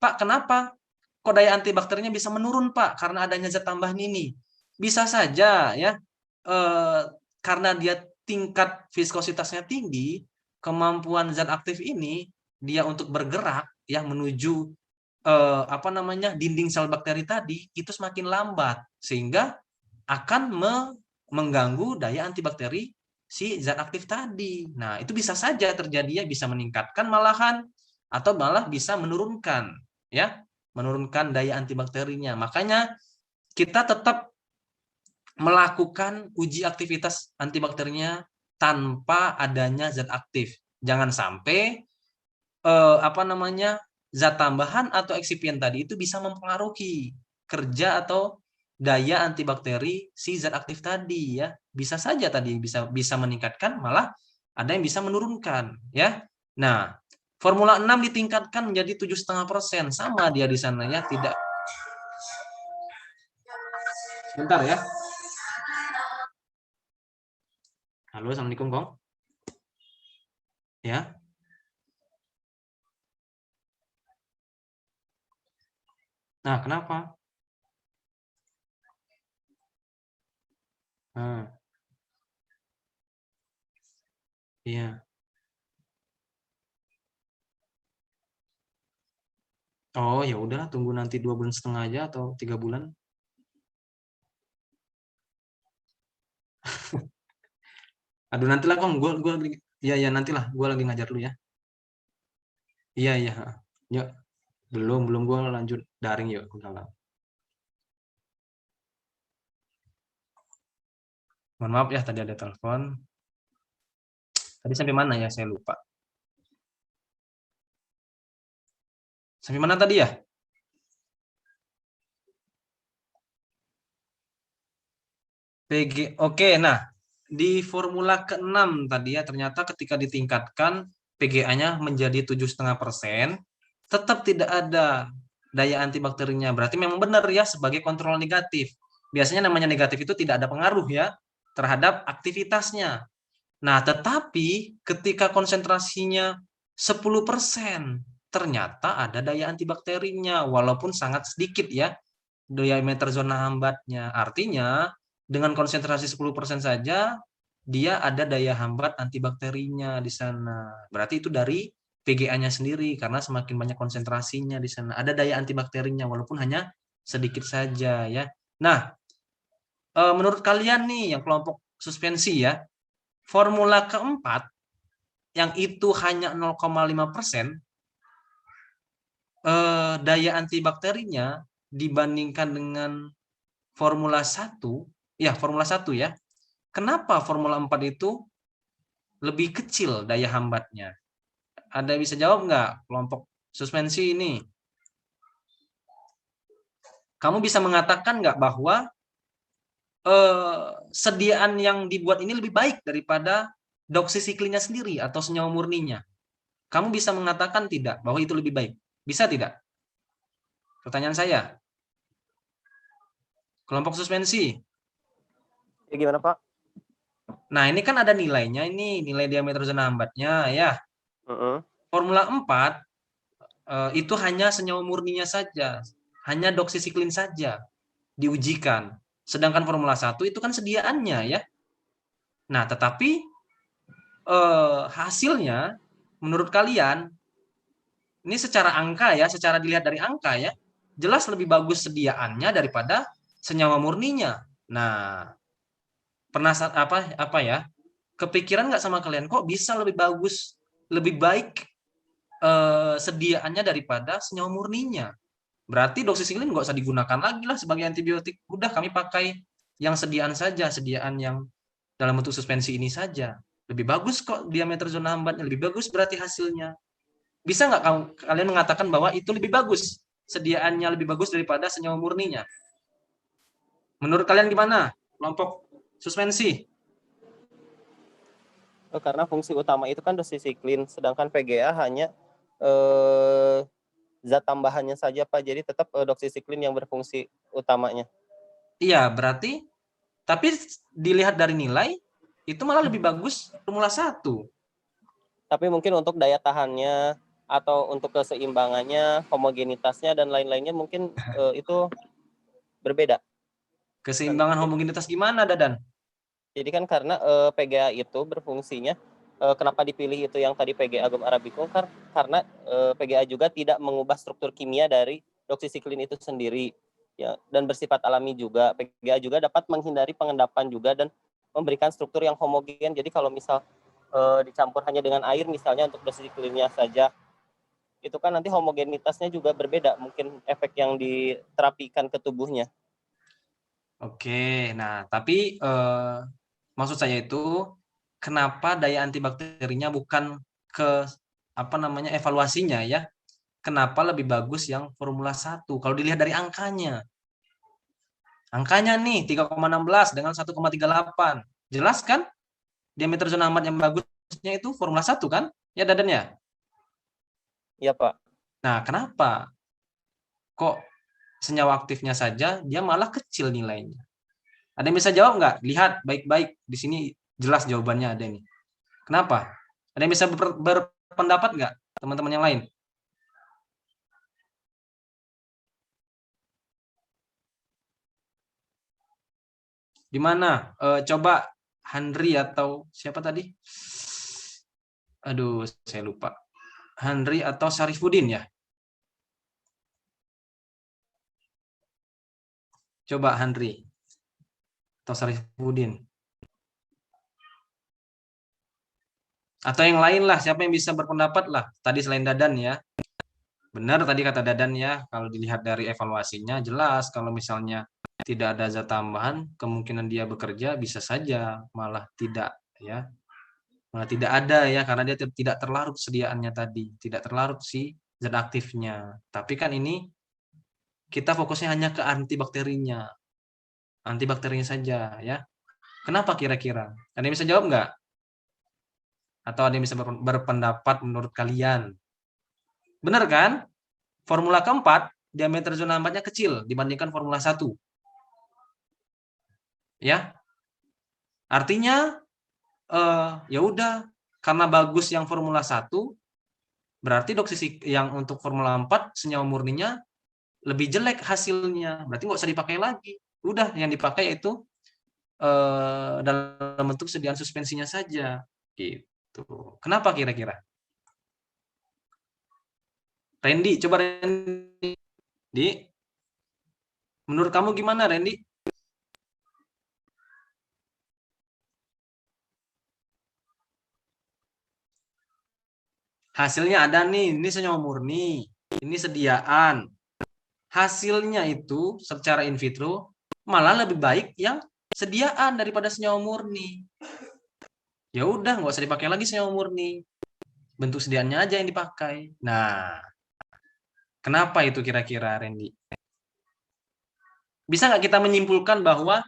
Pak, kenapa kok daya antibakterinya bisa menurun, Pak? Karena adanya zat tambahan ini. Bisa saja ya, karena dia tingkat viskositasnya tinggi, kemampuan zat aktif ini dia untuk bergerak ya menuju dinding sel bakteri tadi itu semakin lambat sehingga akan mengganggu daya antibakteri si zat aktif tadi. Nah, itu bisa saja terjadi ya, bisa meningkatkan malahan atau malah bisa menurunkan ya, menurunkan daya antibakterinya. Makanya kita tetap melakukan uji aktivitas antibakterinya tanpa adanya zat aktif. Jangan sampai zat tambahan atau eksipien tadi itu bisa mempengaruhi kerja atau daya antibakteri si zat aktif tadi ya. Bisa saja tadi bisa meningkatkan, malah ada yang bisa menurunkan ya. Nah, formula 6 ditingkatkan menjadi 7,5%, sama dia di sana ya, tidak. Bentar ya. Halo, assalamualaikum Kong. Ya. Nah, kenapa? Nah, iya. Oh, ya udahlah, tunggu nanti 2,5 bulan aja atau 3 bulan. Aduh, nantilah Kong, gua ya nantilah, gua lagi ngajar dulu ya. Iya, iya, heeh. Yuk, belum gua lanjut daring yuk. Mohon maaf ya, tadi ada telepon. Tadi sampai mana ya, saya lupa. Sampai mana tadi ya? PG. Oke, nah, di formula ke-6 tadi ya, ternyata ketika ditingkatkan PGA-nya menjadi 7,5%, tetap tidak ada daya antibakterinya. Berarti memang benar ya, sebagai kontrol negatif. Biasanya namanya negatif itu tidak ada pengaruh ya terhadap aktivitasnya. Nah, tetapi ketika konsentrasinya 10%, ternyata ada daya antibakterinya walaupun sangat sedikit ya, diameter zona hambatnya. Artinya dengan konsentrasi 10% saja dia ada daya hambat antibakterinya di sana. Berarti itu dari PGA-nya sendiri karena semakin banyak konsentrasinya di sana. Ada daya antibakterinya walaupun hanya sedikit saja ya. Nah, menurut kalian nih yang kelompok suspensi ya, formula keempat yang itu hanya 0,5% daya antibakterinya dibandingkan dengan formula 1 ya. Kenapa formula 4 itu lebih kecil daya hambatnya? Ada bisa jawab nggak kelompok suspensi ini? Kamu bisa mengatakan nggak bahwa sediaan yang dibuat ini lebih baik daripada doksisiklinnya sendiri atau senyawa murninya? Kamu bisa mengatakan tidak bahwa itu lebih baik? Bisa tidak? Pertanyaan saya. Kelompok suspensi. Ya, gimana Pak? Nah, ini kan ada nilainya, ini nilai diameter zona hambatnya ya. Formula 4 itu hanya senyawa murninya saja, hanya doksisiklin saja diujikan. Sedangkan formula 1 itu kan sediaannya ya. Nah, tetapi hasilnya menurut kalian ini secara angka ya, secara dilihat dari angka ya, jelas lebih bagus sediaannya daripada senyawa murninya. Nah, pernah apa ya? Kepikiran nggak sama kalian kok bisa lebih bagus, lebih baik sediaannya daripada senyawa murninya? Berarti doksisiklin nggak usah digunakan lagi lah sebagai antibiotik. Udah kami pakai yang sediaan saja, sediaan yang dalam bentuk suspensi ini saja. Lebih bagus kok diameter zona hambatnya, lebih bagus berarti hasilnya. Bisa nggak kalian mengatakan bahwa itu lebih bagus, sediaannya lebih bagus daripada senyawa murninya? Menurut kalian gimana? Kelompok suspensi. Karena fungsi utama itu kan doksisiklin, sedangkan PGA hanya zat tambahannya saja Pak. Jadi tetap doksisiklin yang berfungsi utamanya. Iya, berarti tapi dilihat dari nilai itu malah lebih bagus formula 1. Tapi mungkin untuk daya tahannya atau untuk keseimbangannya, homogenitasnya dan lain-lainnya mungkin itu berbeda. Keseimbangan homogenitas gimana, Dadan? Jadi kan karena PGA itu berfungsinya kenapa dipilih itu yang tadi PGA Agum arabicum karena PGA juga tidak mengubah struktur kimia dari doxycycline itu sendiri ya, dan bersifat alami juga. PGA juga dapat menghindari pengendapan juga dan memberikan struktur yang homogen. Jadi kalau misal dicampur hanya dengan air misalnya untuk doxycycline-nya saja, itu kan nanti homogenitasnya juga berbeda, mungkin efek yang diterapikan ke tubuhnya. Oke, nah tapi maksud saya itu kenapa daya antibakterinya bukan ke apa namanya evaluasinya ya? Kenapa lebih bagus yang Formula 1? Kalau dilihat dari angkanya. Angkanya nih 3,16 dengan 1,38. Jelas kan? Diameter zona amat yang bagusnya itu Formula 1 kan? Ya Dadan ya? Iya, Pak. Nah, kenapa? Kok senyawa aktifnya saja dia malah kecil nilainya? Ada yang bisa jawab nggak? Lihat baik-baik. Di sini jelas jawabannya ada nih. Kenapa? Ada yang bisa berpendapat nggak? Teman-teman yang lain? Gimana? Coba Handri atau siapa tadi? Aduh, saya lupa. Handri atau Syarifudin ya? Coba Handri atau Syarifudin. Atau yang lain lah, siapa yang bisa berpendapat lah. Tadi selain Dadan ya. Benar tadi kata Dadan ya, kalau dilihat dari evaluasinya jelas kalau misalnya tidak ada zat tambahan, kemungkinan dia bekerja bisa saja malah tidak ya. Malah tidak ada ya karena dia tidak terlarut sediaannya tadi, tidak terlarut si zat aktifnya. Tapi kan ini kita fokusnya hanya ke antibakterinya. Antibakterinya saja ya. Kenapa kira-kira? Ada yang bisa jawab nggak? Atau ada yang bisa berpendapat menurut kalian? Benar kan? Formula keempat, diameter zona amatnya kecil dibandingkan Formula 1. Ya. Artinya ya udah karena bagus yang Formula 1, berarti doksisik yang untuk Formula 4 senyawa murninya lebih jelek hasilnya. Berarti nggak usah dipakai lagi. Udah yang dipakai itu dalam bentuk sediaan suspensinya saja. Gitu. Kenapa kira-kira? Randy, coba Randy. Menurut kamu gimana, Randy? Hasilnya ada nih, ini senyawa murni, ini sediaan. Hasilnya itu secara in vitro malah lebih baik yang sediaan daripada senyawa murni. Ya udah, nggak usah dipakai lagi senyawa murni. Bentuk sediaannya aja yang dipakai. Nah, kenapa itu kira-kira, Randy? Bisa nggak kita menyimpulkan bahwa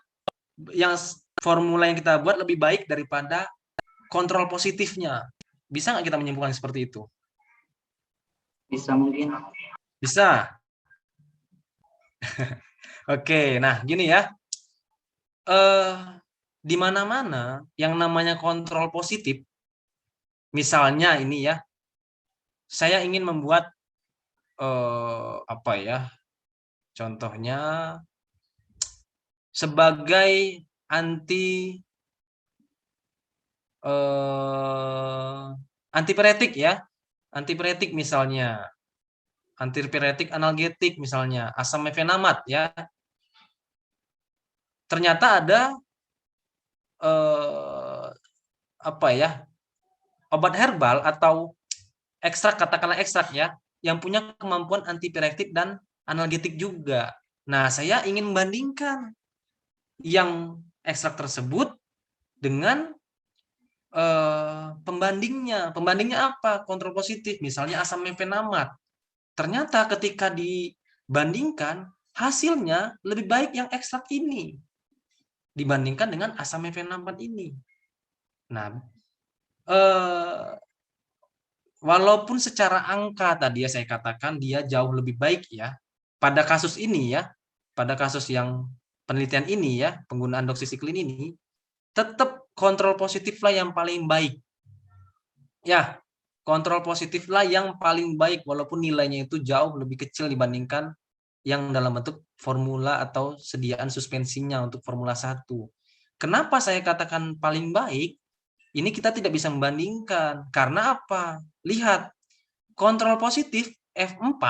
yang formula yang kita buat lebih baik daripada kontrol positifnya? Bisa nggak kita menyimpulkan seperti itu? Bisa mungkin. Bisa. Oke, nah gini ya. Di mana-mana yang namanya kontrol positif, misalnya ini ya, saya ingin membuat apa ya? Contohnya sebagai antipiretik ya, antipiretik misalnya, antipiretik analgetik misalnya, asam mefenamat ya. Ternyata ada apa ya? Obat herbal atau ekstrak, katakanlah ekstrak ya, yang punya kemampuan antipiretik dan analgetik juga. Nah, saya ingin membandingkan yang ekstrak tersebut dengan pembandingnya. Pembandingnya apa? Kontrol positif, misalnya asam mefenamat. Ternyata ketika dibandingkan, hasilnya lebih baik yang ekstrak ini dibandingkan dengan asam mefenamat ini. Nah, walaupun secara angka tadi ya saya katakan dia jauh lebih baik ya. Pada kasus ini ya, pada kasus yang penelitian ini ya, penggunaan doxycycline ini, tetap kontrol positiflah yang paling baik. Ya, kontrol positif lah yang paling baik walaupun nilainya itu jauh lebih kecil dibandingkan yang dalam bentuk formula atau sediaan suspensinya untuk Formula 1. Kenapa saya katakan paling baik? Ini kita tidak bisa membandingkan. Karena apa? Lihat, kontrol positif F4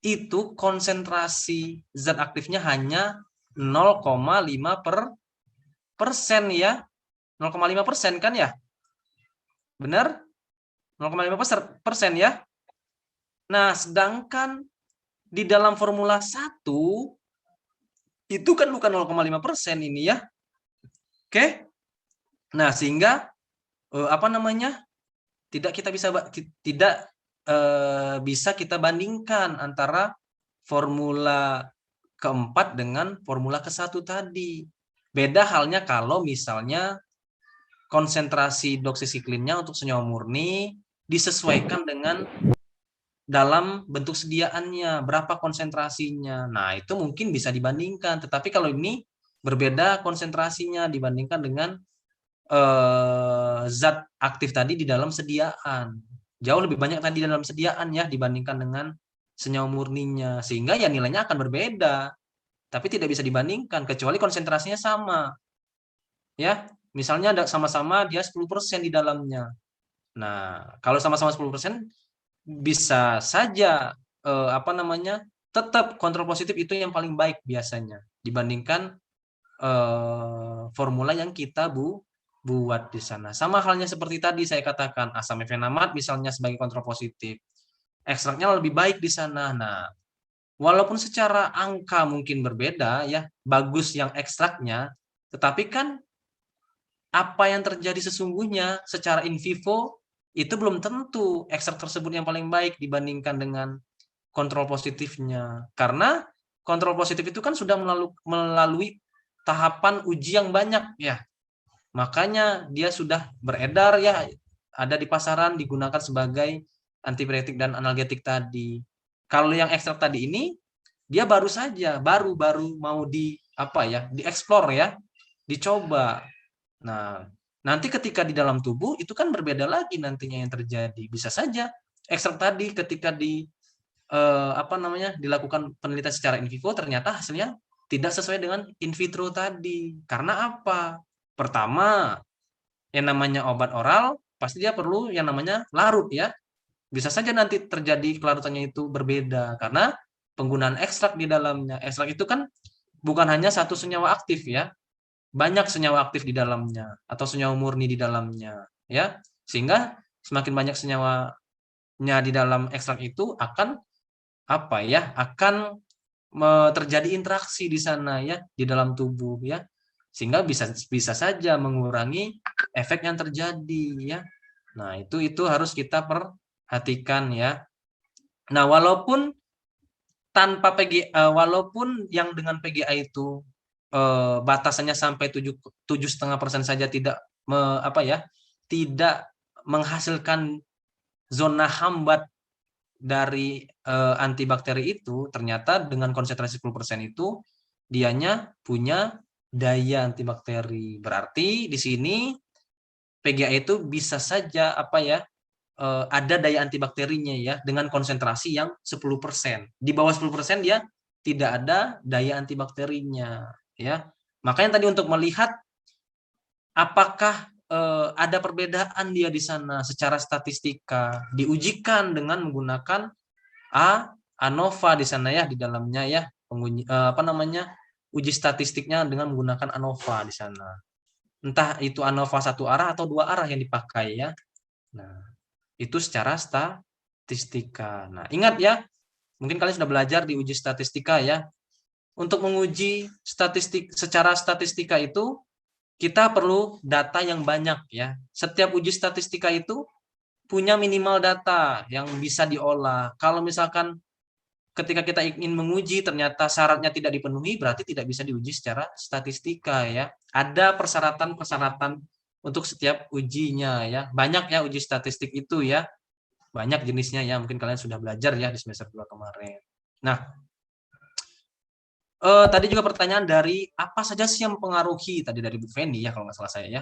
itu konsentrasi zat aktifnya hanya 0,5% ya. 0,5% kan ya? Benar? 0,5% ya? Nah, sedangkan di dalam Formula 1 itu kan bukan 0,5% ini ya. Oke? Nah, sehingga apa namanya? Tidak bisa kita bandingkan antara formula keempat dengan formula ke-1 tadi. Beda halnya kalau misalnya konsentrasi doksisiklinnya untuk senyawa murni disesuaikan dengan dalam bentuk sediaannya, berapa konsentrasinya. Nah, itu mungkin bisa dibandingkan. Tetapi kalau ini berbeda konsentrasinya dibandingkan dengan zat aktif tadi di dalam sediaan. Jauh lebih banyak tadi di dalam sediaan ya dibandingkan dengan senyawa murninya. Sehingga ya nilainya akan berbeda. Tapi tidak bisa dibandingkan kecuali konsentrasinya sama. Ya, misalnya ada sama-sama dia 10% di dalamnya. Nah, kalau sama-sama 10% bisa saja apa namanya? Tetap kontrol positif itu yang paling baik biasanya dibandingkan formula yang kita buat di sana. Sama halnya seperti tadi saya katakan asam efenamat misalnya sebagai kontrol positif. Ekstraknya lebih baik di sana. Nah, walaupun secara angka mungkin berbeda ya, bagus yang ekstraknya, tetapi kan apa yang terjadi sesungguhnya secara in vivo itu belum tentu ekstrak tersebut yang paling baik dibandingkan dengan kontrol positifnya. Karena kontrol positif itu kan sudah melalui tahapan uji yang banyak ya. Makanya dia sudah beredar ya, ada di pasaran digunakan sebagai antipiretik dan analgetik tadi. Kalau yang ekstrak tadi ini dia baru saja baru mau dieksplor ya, dicoba. Nah, nanti ketika di dalam tubuh itu kan berbeda lagi nantinya yang terjadi. Bisa saja ekstrak tadi ketika dilakukan penelitian secara in vivo ternyata hasilnya tidak sesuai dengan in vitro tadi. Karena apa? Pertama, yang namanya obat oral pasti dia perlu yang namanya larut ya. Bisa saja nanti terjadi kelarutannya itu berbeda karena penggunaan ekstrak di dalamnya. Ekstrak itu kan bukan hanya satu senyawa aktif ya. Banyak senyawa aktif di dalamnya atau senyawa murni di dalamnya ya. Sehingga semakin banyak senyawanya di dalam ekstrak itu akan terjadi interaksi di sana ya di dalam tubuh ya. Sehingga bisa saja mengurangi efek yang terjadi ya. Nah, itu harus kita perhatikan ya. Nah, walaupun walaupun yang dengan PGA itu batasannya sampai 7,5% saja tidak tidak menghasilkan zona hambat dari antibakteri itu, ternyata dengan konsentrasi 10% itu dianya punya daya antibakteri. Berarti di sini PGA itu bisa saja ada daya antibakterinya ya dengan konsentrasi yang 10%. Di bawah 10% dia tidak ada daya antibakterinya ya. Makanya tadi untuk melihat apakah ada perbedaan dia di sana secara statistika diujikan dengan menggunakan ANOVA di sana ya di dalamnya ya uji statistiknya dengan menggunakan ANOVA di sana. Entah itu ANOVA satu arah atau dua arah yang dipakai ya. Nah, itu secara statistika. Nah, ingat ya, mungkin kalian sudah belajar di uji statistika ya. Untuk menguji secara statistika itu kita perlu data yang banyak ya. Setiap uji statistika itu punya minimal data yang bisa diolah. Kalau misalkan ketika kita ingin menguji ternyata syaratnya tidak dipenuhi, berarti tidak bisa diuji secara statistika ya. Ada persyaratan-persyaratan untuk setiap ujinya ya. Banyak ya uji statistik itu ya. Banyak jenisnya ya. Mungkin kalian sudah belajar ya di semester 2 kemarin. Nah, tadi juga pertanyaan dari apa saja sih yang mempengaruhi tadi dari Bu Feni ya kalau nggak salah saya ya.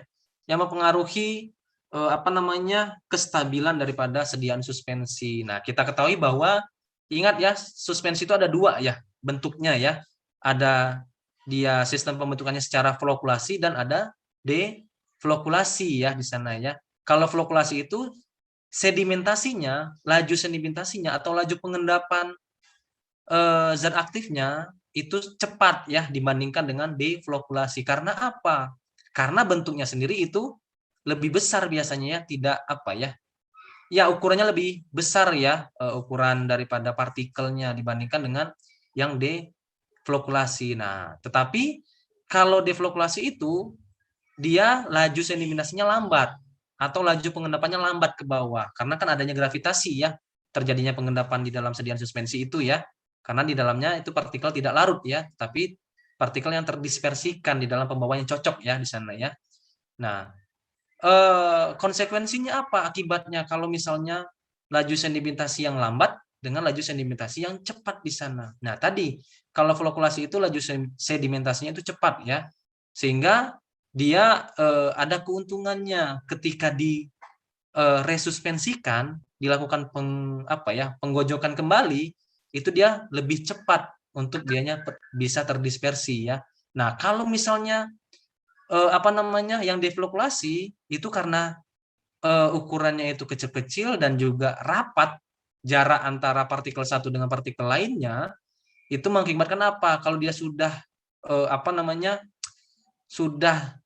Yang mempengaruhi apa namanya, kestabilan daripada sediaan suspensi. Nah, kita ketahui bahwa ingat ya, suspensi itu ada dua ya bentuknya ya. Ada dia sistem pembentukannya secara flokulasi dan ada deflokulasi ya di sana ya. Kalau flokulasi itu sedimentasinya, laju sedimentasinya atau laju pengendapan zat aktifnya itu cepat ya dibandingkan dengan deflokulasi. Karena apa? Karena bentuknya sendiri itu lebih besar biasanya ya, tidak apa ya. Ya ukurannya lebih besar ya, ukuran daripada partikelnya dibandingkan dengan yang deflokulasi. Nah, tetapi kalau deflokulasi itu dia laju sedimentasinya lambat atau laju pengendapannya lambat ke bawah karena kan adanya gravitasi ya, terjadinya pengendapan di dalam sediaan suspensi itu ya, karena di dalamnya itu partikel tidak larut ya, tapi partikel yang terdispersikan di dalam pembawa yang cocok ya di sana ya. Nah, konsekuensinya apa akibatnya kalau misalnya laju sedimentasi yang lambat dengan laju sedimentasi yang cepat di sana. Nah, tadi kalau flokulasi itu laju sedimentasinya itu cepat ya, sehingga dia ada keuntungannya ketika di resuspensikan, dilakukan penggojokan kembali, itu dia lebih cepat untuk dianya bisa terdispersi ya. Nah, kalau misalnya yang deflokulasi itu karena ukurannya itu kecil-kecil dan juga rapat jarak antara partikel satu dengan partikel lainnya, itu mengakibatkan apa? Kalau dia sudah sudah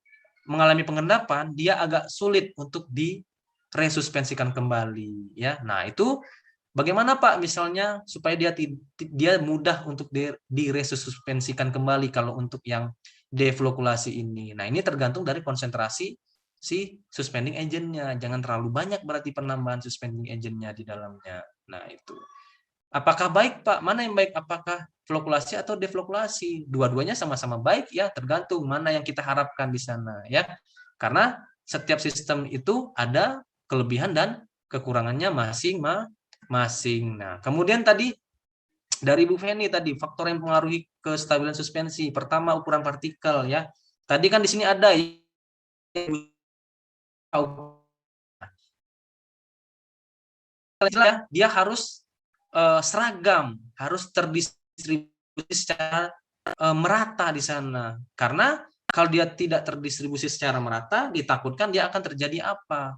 mengalami pengendapan, dia agak sulit untuk diresuspensikan kembali ya. Nah, itu bagaimana Pak misalnya supaya dia mudah untuk diresuspensikan kembali kalau untuk yang deflokulasi ini. Nah, ini tergantung dari konsentrasi si suspending agent-nya. Jangan terlalu banyak berarti penambahan suspending agent-nya di dalamnya. Nah, itu. Apakah baik, Pak? Mana yang baik? Apakah flokulasi atau deflokulasi? Dua-duanya sama-sama baik ya, tergantung mana yang kita harapkan di sana ya. Karena setiap sistem itu ada kelebihan dan kekurangannya masing-masing. Nah, kemudian tadi dari Bu Feni tadi faktor yang mempengaruhi kestabilan suspensi. Pertama ukuran partikel ya. Tadi kan di sini ada ya, dia harus seragam, harus terdistribusi secara merata di sana. Karena kalau dia tidak terdistribusi secara merata, ditakutkan dia akan terjadi apa?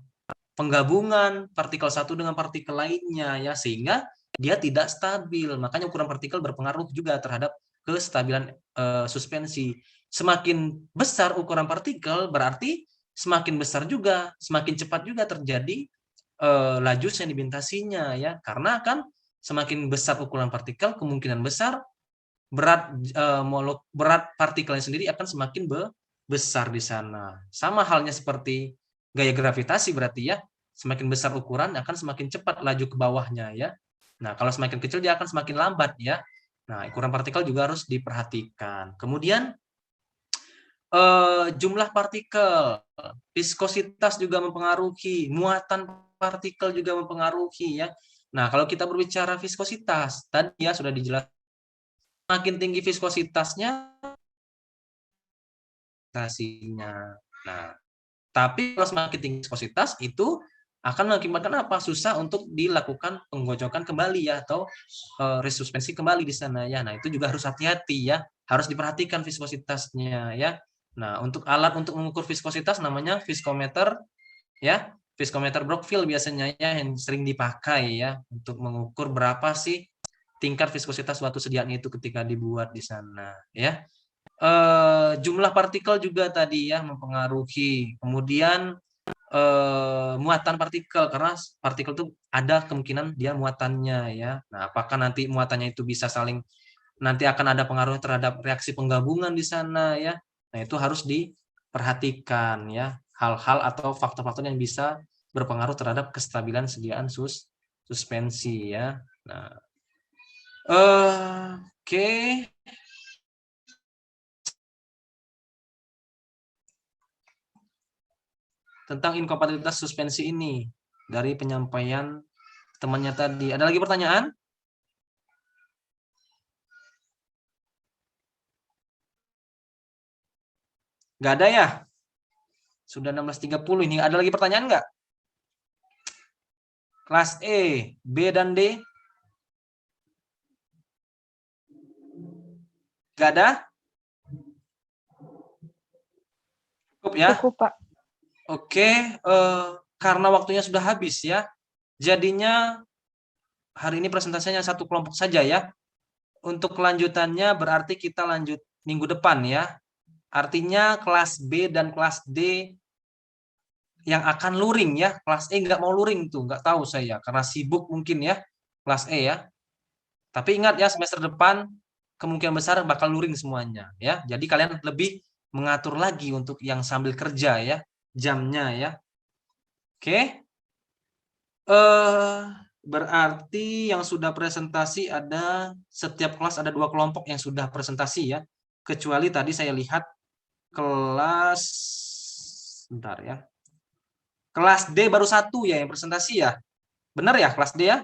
Penggabungan partikel satu dengan partikel lainnya ya, sehingga dia tidak stabil. Makanya ukuran partikel berpengaruh juga terhadap kestabilan suspensi. Semakin besar ukuran partikel berarti semakin besar juga, semakin cepat juga terjadi laju sedimentasinya ya, karena kan semakin besar ukuran partikel kemungkinan besar berat partikelnya sendiri akan semakin besar di sana. Sama halnya seperti gaya gravitasi berarti ya, semakin besar ukuran akan semakin cepat laju ke bawahnya ya. Nah, kalau semakin kecil dia akan semakin lambat ya. Nah, ukuran partikel juga harus diperhatikan. Kemudian jumlah partikel, viskositas juga mempengaruhi, muatan partikel juga mempengaruhi ya. Nah, kalau kita berbicara viskositas, tadi ya sudah dijelaskan, makin tinggi viskositasnya, nah, tapi kalau semakin tinggi viskositas itu akan mengakibatkan apa? Susah untuk dilakukan penggojokan kembali ya, atau resuspensi kembali di sana ya. Nah, itu juga harus hati-hati ya, harus diperhatikan viskositasnya ya. Nah, untuk alat untuk mengukur viskositas namanya viskometer ya, viskometer Brockfield biasanya ya yang sering dipakai ya untuk mengukur berapa sih tingkat viskositas suatu sediaan itu ketika dibuat di sana ya. Jumlah partikel juga tadi ya mempengaruhi. Kemudian muatan partikel, karena partikel itu ada kemungkinan dia muatannya ya. Nah, apakah nanti muatannya itu bisa saling, nanti akan ada pengaruh terhadap reaksi penggabungan di sana ya. Nah, itu harus diperhatikan ya, hal-hal atau faktor-faktor yang bisa berpengaruh terhadap kestabilan sediaan suspensi ya. Nah, oke. Tentang inkompatibilitas suspensi ini dari penyampaian temannya tadi. Ada lagi pertanyaan? Nggak ada ya? Sudah 16.30 ini. Ada lagi pertanyaan nggak? Kelas E, B dan D? Gak ada? Cukup ya? Cukup, Pak. Oke, karena waktunya sudah habis ya, jadinya hari ini presentasinya satu kelompok saja ya. Untuk kelanjutannya berarti kita lanjut minggu depan ya. Artinya kelas B dan kelas D yang akan luring ya. Kelas E nggak mau luring tuh, nggak tahu saya karena sibuk mungkin ya kelas E ya. Tapi ingat ya, semester depan kemungkinan besar bakal luring semuanya ya. Jadi kalian lebih mengatur lagi untuk yang sambil kerja ya, jamnya ya. Oke. Berarti yang sudah presentasi ada setiap kelas ada 2 kelompok yang sudah presentasi ya. Kecuali tadi saya lihat kelas bentar ya. Kelas D baru 1 ya yang presentasi ya. Benar ya kelas D ya?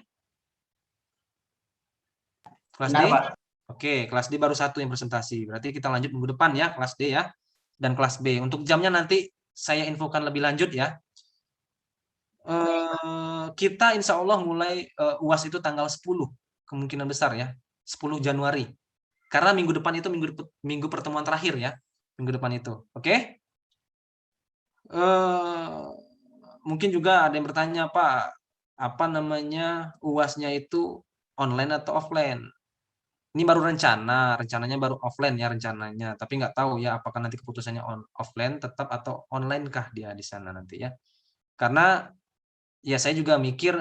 Kelas D? Benar, Pak. Oke, kelas D baru 1 yang presentasi. Berarti kita lanjut minggu depan ya, kelas D ya. Dan kelas B. Untuk jamnya nanti saya infokan lebih lanjut ya. Kita insya Allah mulai UAS itu tanggal 10. Kemungkinan besar ya. 10 Januari. Karena minggu depan itu minggu pertemuan terakhir ya. Minggu depan itu. Oke? Mungkin juga ada yang bertanya, Pak, apa namanya UAS-nya itu online atau offline? Ini baru rencananya baru offline ya rencananya, tapi nggak tahu ya apakah nanti keputusannya offline tetap atau online kah dia di sana nanti ya. Karena ya saya juga mikir